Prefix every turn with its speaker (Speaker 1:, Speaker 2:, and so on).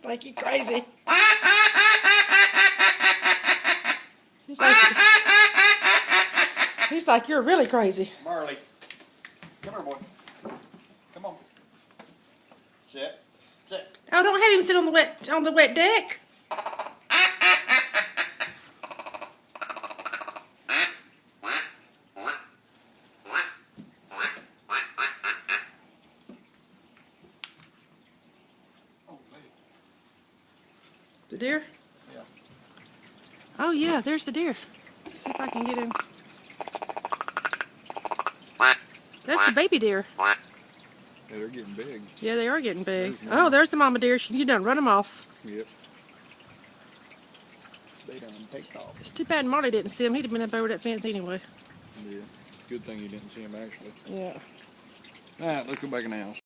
Speaker 1: Like you're crazy. He's like you're really crazy.
Speaker 2: Marley, come here, boy. Come on. Sit. Sit.
Speaker 1: Oh, don't have him sit on the wet deck. The deer?
Speaker 2: Yeah.
Speaker 1: Oh yeah, there's the deer. See if I can get him. That's the baby deer.
Speaker 2: Yeah, they're getting big.
Speaker 1: Yeah, they are getting big. Oh, there's the mama deer. You done run them off.
Speaker 2: Yep. They done take off.
Speaker 1: It's too bad Marty didn't see him. He'd have been up over that fence anyway.
Speaker 2: Yeah. Good thing you didn't see him actually.
Speaker 1: Yeah.
Speaker 2: Alright, let's go back in the house.